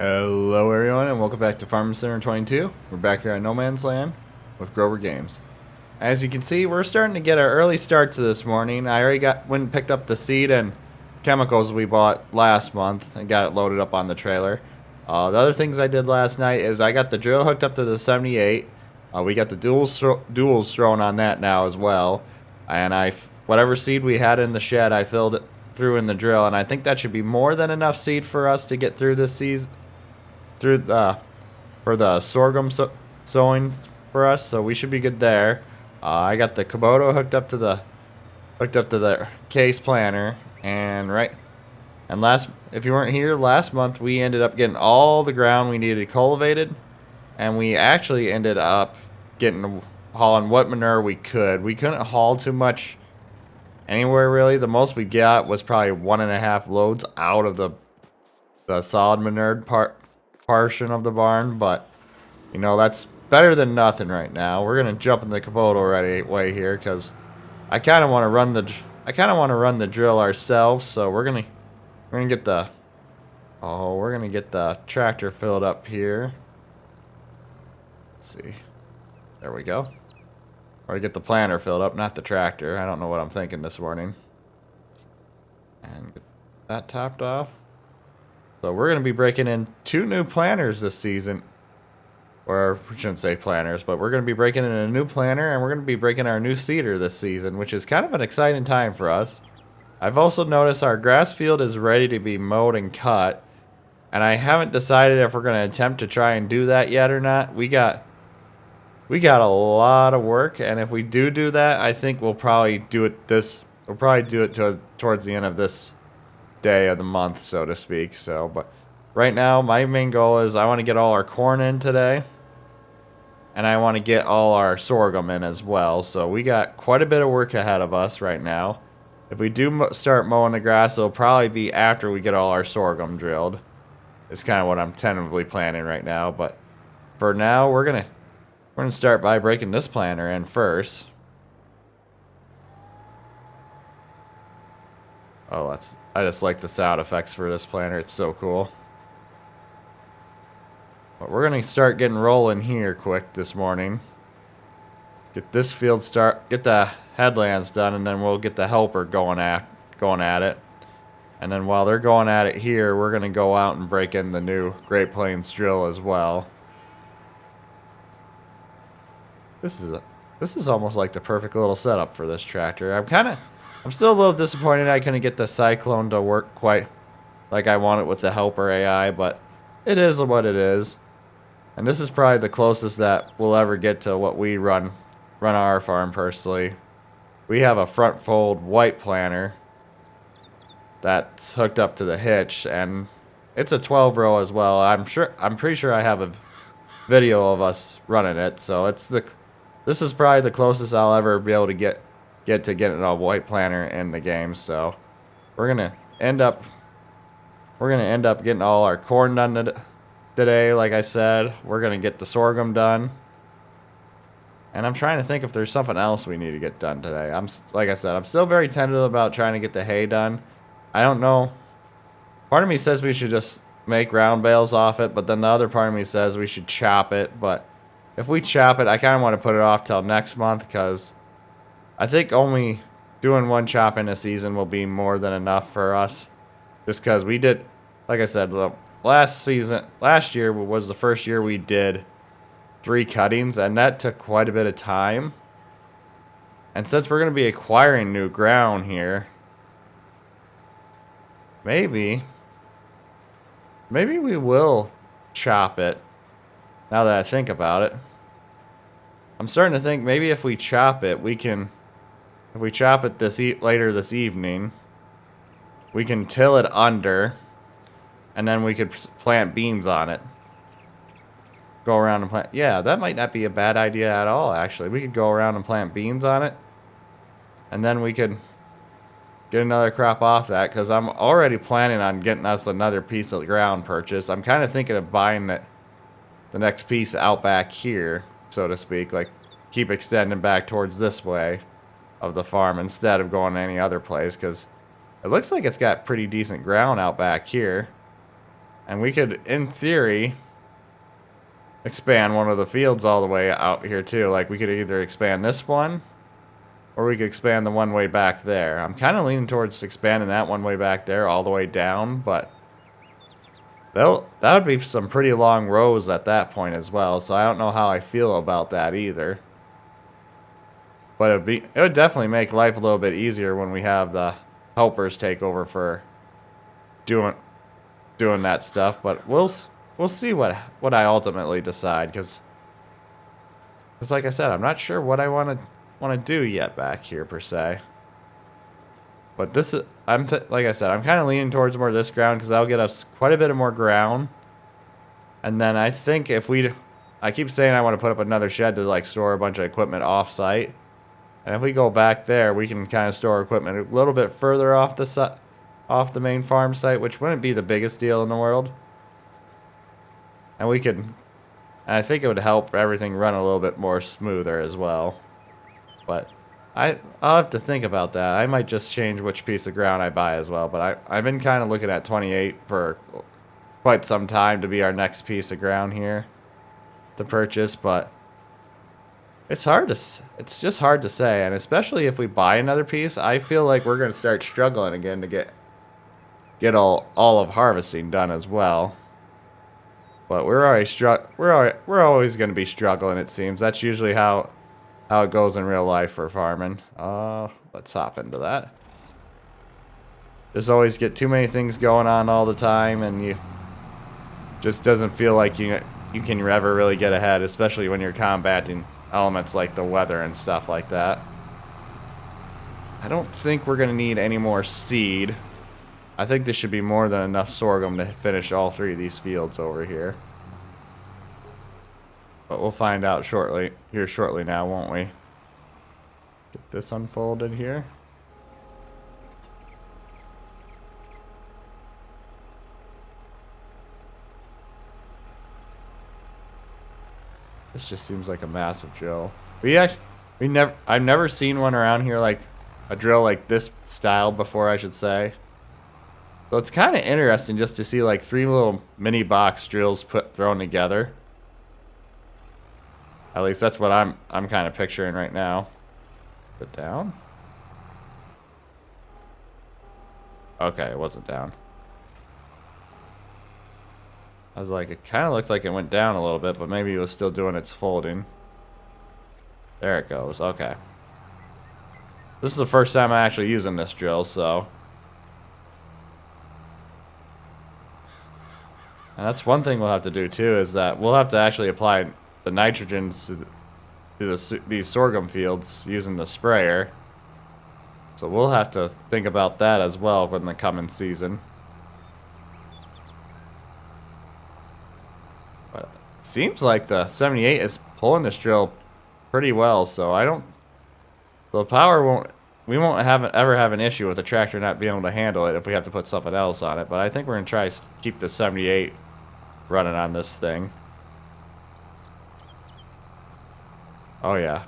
Hello everyone and welcome back to Farming Center 22. We're back here at No Man's Land with Grober Games. As you can see, we're starting to get our early start to this morning. I already went and picked up the seed and chemicals we bought last month and got it loaded up on the trailer. The other things I did last night is I got the drill hooked up to the 78. We got the duals thrown on that now as well. And whatever seed we had in the shed, I filled it through in the drill, and I think that should be more than enough seed for us to get through this season. For the sorghum sowing for us, so we should be good there. I got the Kubota hooked up to the case planter, and if you weren't here last month, we ended up getting all the ground we needed cultivated, and we actually ended up hauling what manure we could. We couldn't haul too much anywhere really. The most we got was probably 1.5 loads out of the solid manure portion of the barn, but you know, that's better than nothing right now. We're gonna jump in the Kubota way here because I kind of want to run the drill ourselves. So we're gonna get the tractor filled up here. Let's see, there we go. Or get the planter filled up, not the tractor. I don't know what I'm thinking this morning. And get that topped off. So we're going to be breaking in 2 new planters this season. Or we shouldn't say planters, but we're going to be breaking in a new planter, and we're going to be breaking our new seeder this season, which is kind of an exciting time for us. I've also noticed our grass field is ready to be mowed and cut, and I haven't decided if we're going to attempt to try and do that yet or not. We got a lot of work, and if we do that, I think we'll probably do it towards the end of this day of the month, so to speak. So, but right now my main goal is I want to get all our corn in today, and I want to get all our sorghum in as well. So we got quite a bit of work ahead of us right now. If we do start mowing the grass, it'll probably be after we get all our sorghum drilled. It's kind of what I'm tentatively planning right now, but for now we're gonna start by breaking this planter in first. Oh, I just like the sound effects for this planter. It's so cool. But we're gonna start getting rolling here quick this morning. Get the headlands done, and then we'll get the helper going at it. And then while they're going at it here, we're gonna go out and break in the new Great Plains drill as well. This is almost like the perfect little setup for this tractor. I'm still a little disappointed I couldn't get the Cyclone to work quite like I want it with the helper AI, but it is what it is. And this is probably the closest that we'll ever get to what we run our farm personally. We have a front fold white planter that's hooked up to the hitch, and it's a 12 row as well. I'm pretty sure I have a video of us running it, so this is probably the closest I'll ever be able to get to getting a white planter in the game. So we're gonna end up getting all our corn done today. Like I said, we're gonna get the sorghum done, and I'm trying to think if there's something else we need to get done today. Like I said, I'm still very tentative about trying to get the hay done. I don't know. Part of me says we should just make round bales off it, but then the other part of me says we should chop it. But if we chop it, I kind of want to put it off till next month, because I think only doing one chop in a season will be more than enough for us. Just because we did, like I said, last year was the first year we did 3 cuttings, and that took quite a bit of time. And since we're going to be acquiring new ground here, maybe we will chop it. Now that I think about it, I'm starting to think maybe if we chop it, if we chop it later this evening, we can till it under, and then we could plant beans on it. Go around and plant. Yeah, that might not be a bad idea at all, actually. We could go around and plant beans on it, and then we could get another crop off that, because I'm already planning on getting us another piece of ground purchase. I'm kind of thinking of buying the next piece out back here, so to speak, like keep extending back towards this way of the farm instead of going to any other place, because it looks like it's got pretty decent ground out back here. And we could, in theory, expand one of the fields all the way out here too. Like we could either expand this one, or we could expand the one way back there. I'm kind of leaning towards expanding that one way back there all the way down, but that would be some pretty long rows at that point as well, so I don't know how I feel about that either. But it would definitely make life a little bit easier when we have the helpers take over for doing that stuff. But we'll see what I ultimately decide, because like I said, I'm not sure what I want to do yet back here per se. But this is, like I said, I'm kind of leaning towards more of this ground because that'll get us quite a bit of more ground. And then I think I keep saying I want to put up another shed to like store a bunch of equipment off site. And if we go back there, we can kind of store equipment a little bit further off the main farm site, which wouldn't be the biggest deal in the world. And I think it would help everything run a little bit more smoother as well. But I'll have to think about that. I might just change which piece of ground I buy as well. But I've been kind of looking at 28 for quite some time to be our next piece of ground here to purchase. But it's just hard to say. And especially if we buy another piece, I feel like we're going to start struggling again to get all of harvesting done as well. But we're always going to be struggling, it seems. That's usually how it goes in real life for farming. Let's hop into that. Just always get too many things going on all the time, and you just doesn't feel like you can ever really get ahead, especially when you're combating elements like the weather and stuff like that. I don't think we're going to need any more seed. I think this should be more than enough sorghum to finish all three of these fields over here. But we'll find out shortly now, won't we? Get this unfolded here. This just seems like a massive drill. I've never seen one around here, like a drill like this style before, I should say. So it's kind of interesting just to see like three little mini box drills thrown together. At least that's what I'm kind of picturing right now. Put down. Okay, it wasn't down. I was like, it kind of looked like it went down a little bit, but maybe it was still doing its folding. There it goes. Okay. This is the first time I'm actually using this drill, so. And that's one thing we'll have to do too, is that we'll have to actually apply the nitrogen to these sorghum fields using the sprayer. So we'll have to think about that as well in the coming season. But it seems like the 78 is pulling this drill pretty well, so we won't ever have an issue with the tractor not being able to handle it if we have to put something else on it. But I think we're going to try to keep the 78 running on this thing. Oh yeah.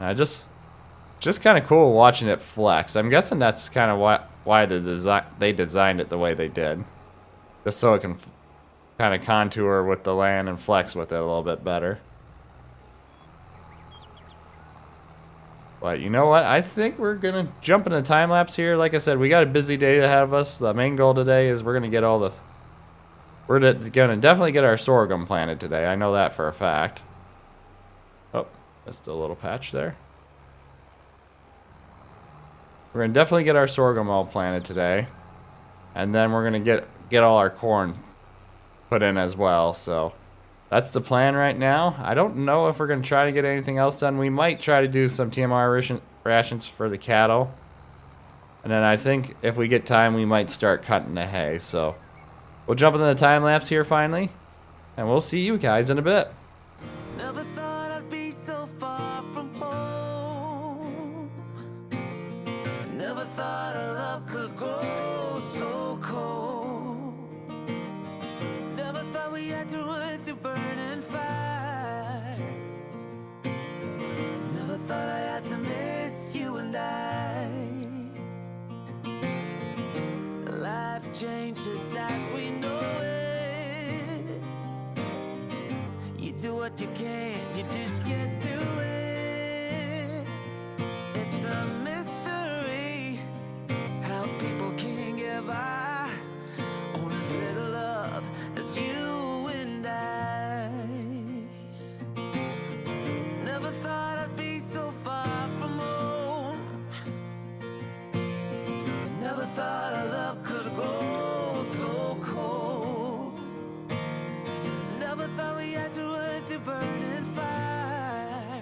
And just kind of cool watching it flex. I'm guessing that's kind of why they designed it the way they did, just so it can kind of contour with the land and flex with it a little bit better. But you know what? I think we're gonna jump into time lapse here. Like I said, we got a busy day ahead of us. The main goal today is we're gonna definitely get our sorghum planted today. I know that for a fact. Oh, just a little patch there. We're gonna definitely get our sorghum all planted today, and then we're gonna get all our corn put in as well. So that's the plan right now. I don't know if we're gonna try to get anything else done. We might try to do some TMR rations for the cattle, and then I think if we get time, we might start cutting the hay. So we'll jump into the time lapse here finally, and we'll see you guys in a bit. Never thought I'd be so far from home. Never thought our love could grow so cold. Never thought we had to run through burning fire. Never thought I had to miss you and I. Life changes as we know. you can't, you just get through it. It's a mystery how people can get by on as little love as you and I. Never thought I'd be so far from home. Never thought our love could grow so cold. Never thought we had to run through burning fire.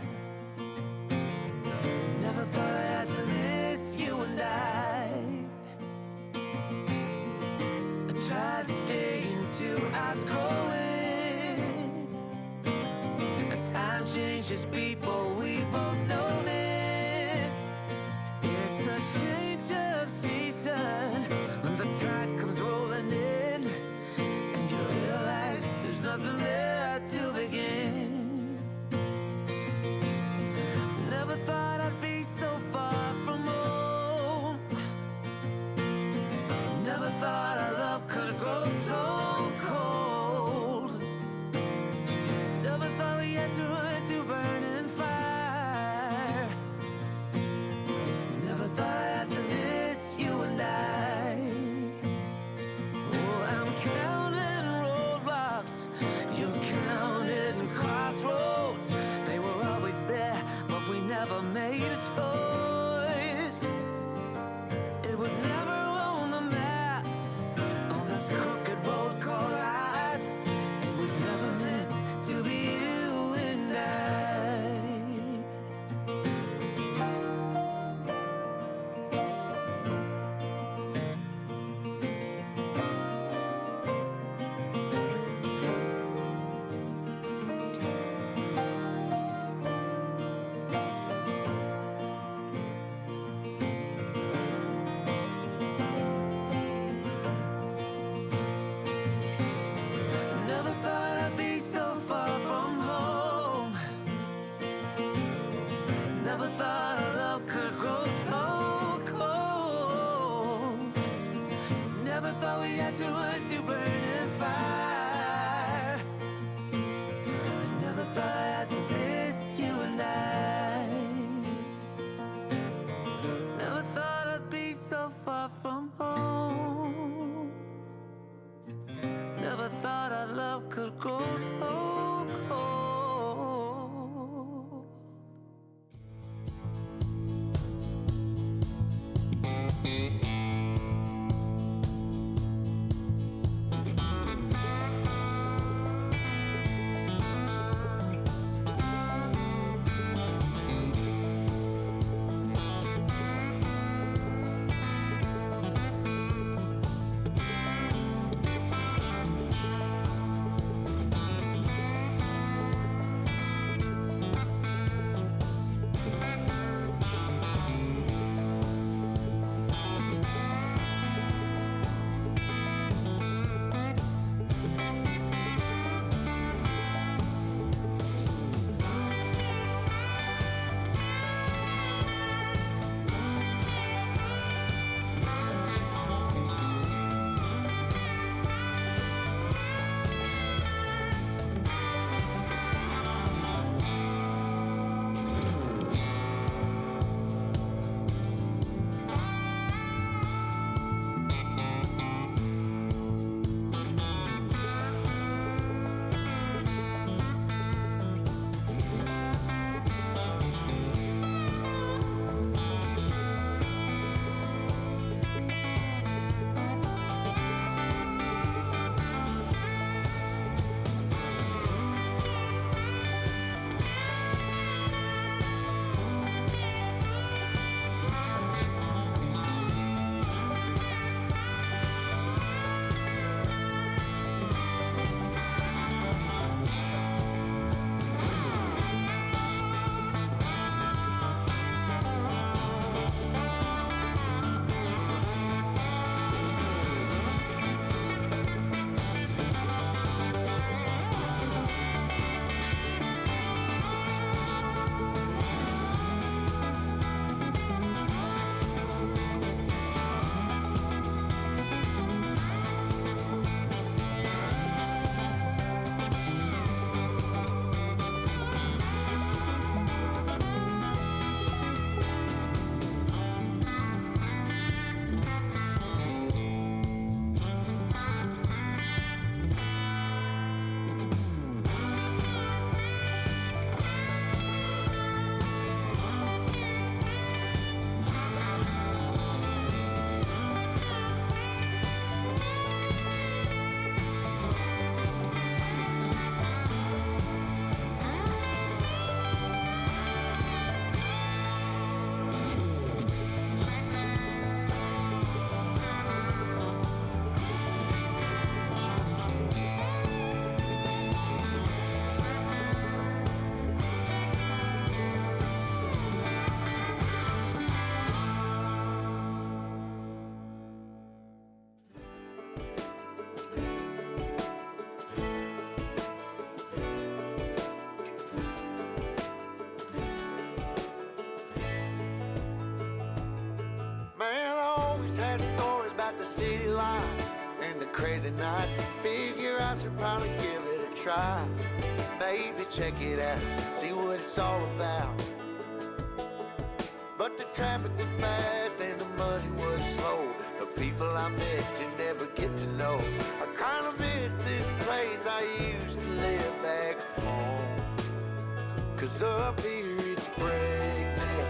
always had stories about the city life and the crazy nights. Figure I should probably give it a try. Maybe check it out, see what it's all about. But the traffic was fast and the money was slow. The people I met you never get to know. I kinda miss this place I used to live back home. 'Cause up here it's breakneck,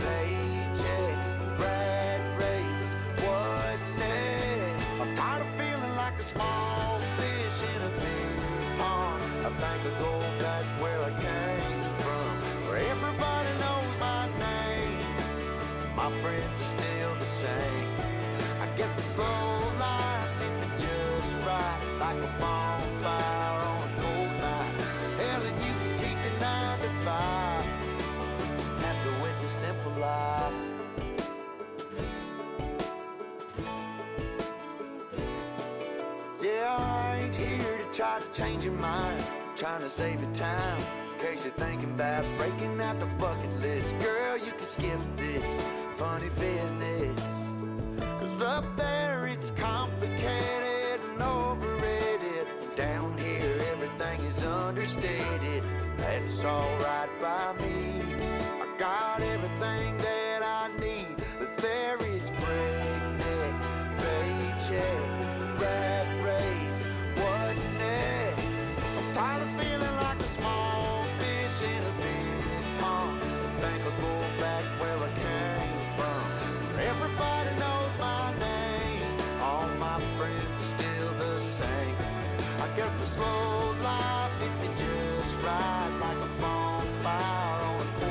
paycheck, rat race, what's next? I'm tired of feeling like a small fish in a big pond. I think I'll go back where I came from, where everybody knows my name. My friends are still the same. I guess the slow life hit me just right, like a bonfire on a cold night. Hell, and you can keep your 9 to 5. Happy with the simple life. Yeah, I ain't here to try to change your mind, trying to save your time. In case you're thinking about breaking out the bucket list, girl, you can skip this funny business. 'Cause up there it's complicated and overrated. Down here everything is understated. That's alright by me. I got everything that I need, but there is breakneck, paycheck, rat race, what's next? I'm tired of feeling like a small fish in a big pond. I think I'll go back where I came from, where everybody knows my name. All my friends are still the same. I guess the slow life hit me just right, like a bonfire on a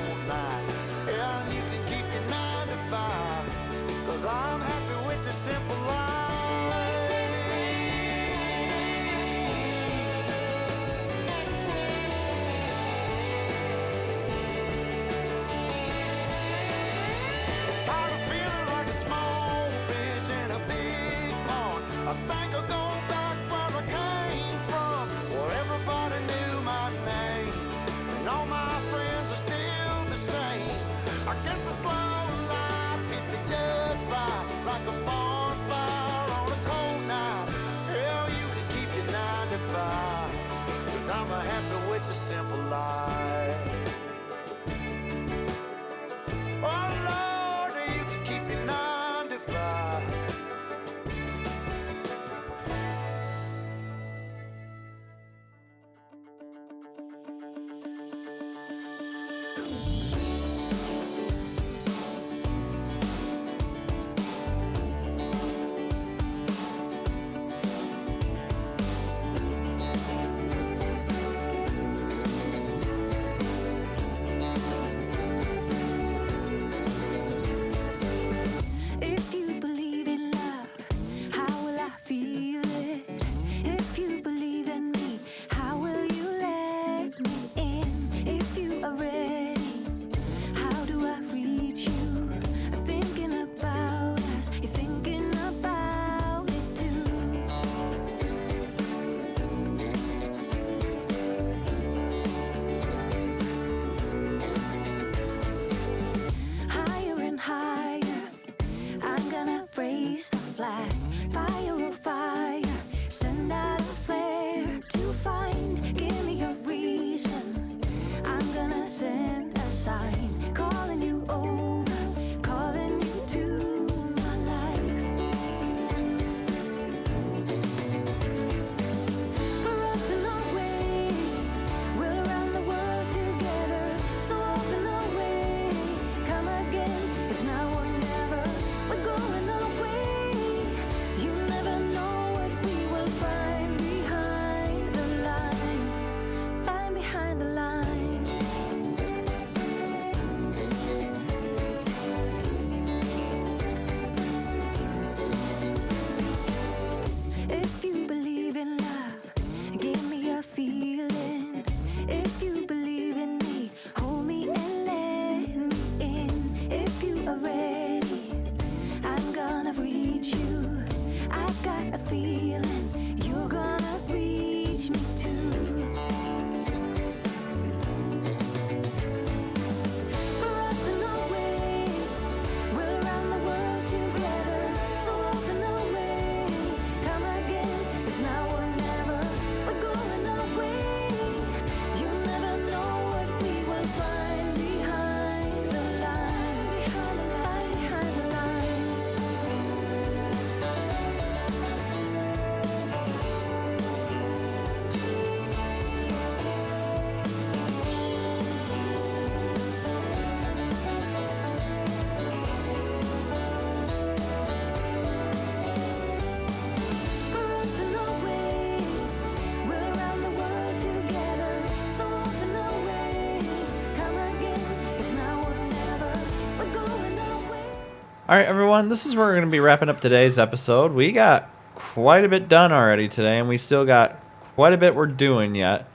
All right, everyone, this is where we're going to be wrapping up today's episode. We got quite a bit done already today, and we still got quite a bit we're doing yet.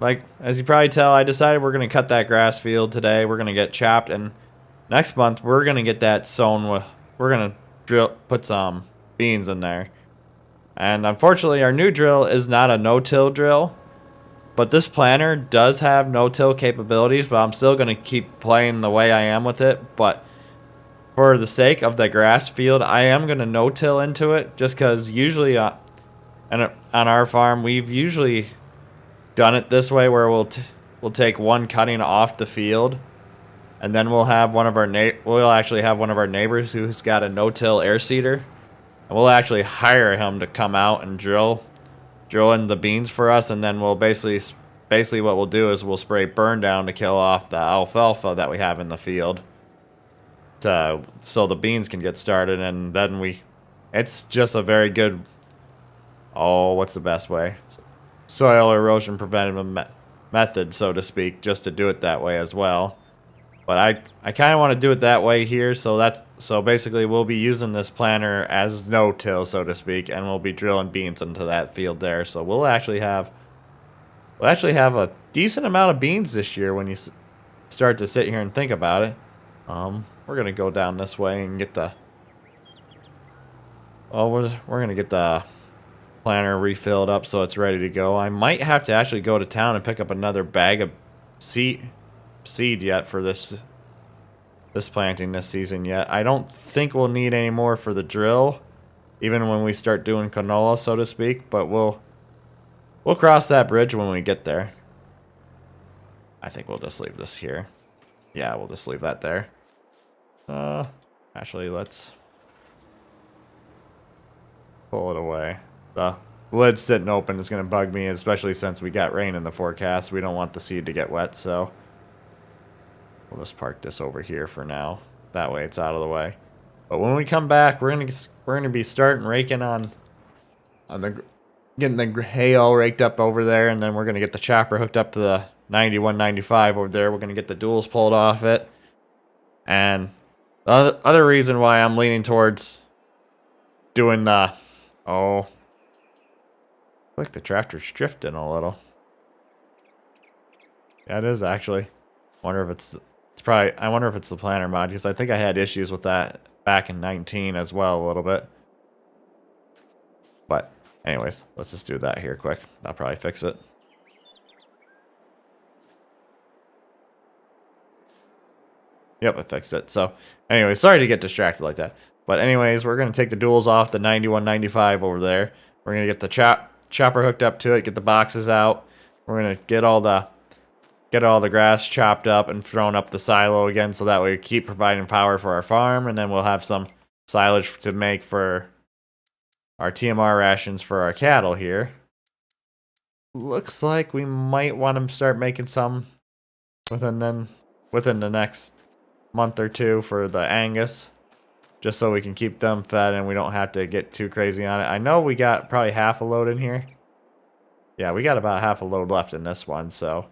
Like, as you probably tell, I decided we're going to cut that grass field today. We're going to get chopped, and next month we're going to get that sown with, we're going to put some beans in there. And unfortunately, our new drill is not a no-till drill, but this planter does have no-till capabilities, but I'm still going to keep playing the way I am with it. But for the sake of the grass field, I am going to no-till into it, just because usually on our farm, we've usually done it this way where we'll take one cutting off the field, and then we'll actually have one of our neighbors who's got a no-till air seeder, and we'll actually hire him to come out and drill in the beans for us, and then we'll basically what we'll do is we'll spray burn down to kill off the alfalfa that we have in the field, so the beans can get started, and then it's just a very good, what's the best way? Soil erosion preventive method, so to speak, just to do it that way as well. But I kind of want to do it that way here, so basically we'll be using this planter as no-till, so to speak, and we'll be drilling beans into that field there. So we'll actually have a decent amount of beans this year when you start to sit here and think about it. We're gonna go down this way and get the we're gonna get the planter refilled up so it's ready to go. I might have to actually go to town and pick up another bag of seed yet for this planting this season yet. I don't think we'll need any more for the drill, even when we start doing canola, so to speak, but we'll cross that bridge when we get there. I think we'll just leave this here. Yeah, we'll just leave that there. Actually, let's pull it away. The lid sitting open is going to bug me, especially since we got rain in the forecast. We don't want the seed to get wet, so we'll just park this over here for now. That way it's out of the way. But when we come back, we're gonna be starting raking on getting the hay all raked up over there, and then we're gonna get the chopper hooked up to the 9195 over there. We're gonna get the duals pulled off it. And the other reason why I'm leaning towards doing like the tractor's drifting a little. Yeah, it is actually. I wonder if it's the planter mod, because I think I had issues with that back in 19 as well a little bit. But anyways, let's just do that here quick. That'll probably fix it. Yep, it fixed it. So anyway, sorry to get distracted like that. But anyways, we're going to take the duals off the 9195 over there. We're going to get the chopper hooked up to it, get the boxes out. We're going to get all the grass chopped up and thrown up the silo again, so that way we keep providing power for our farm, and then we'll have some silage to make for our TMR rations for our cattle here. Looks like we might want to start making some within the next month or two for the Angus, just so we can keep them fed and we don't have to get too crazy on it. I know we got probably half a load in here. Yeah, we got about half a load left in this one, so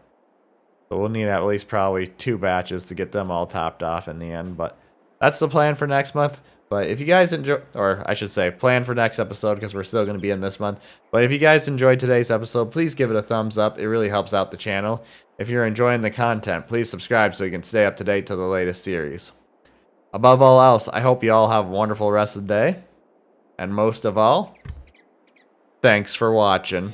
we'll need at least probably 2 batches to get them all topped off in the end. But that's the plan for next month. But if you guys enjoy, or I should say plan for next episode, because we're still going to be in this month. But if you guys enjoyed today's episode, please give it a thumbs up. It really helps out the channel. If you're enjoying the content, please subscribe so you can stay up to date to the latest series. Above all else, I hope you all have a wonderful rest of the day. And most of all, thanks for watching.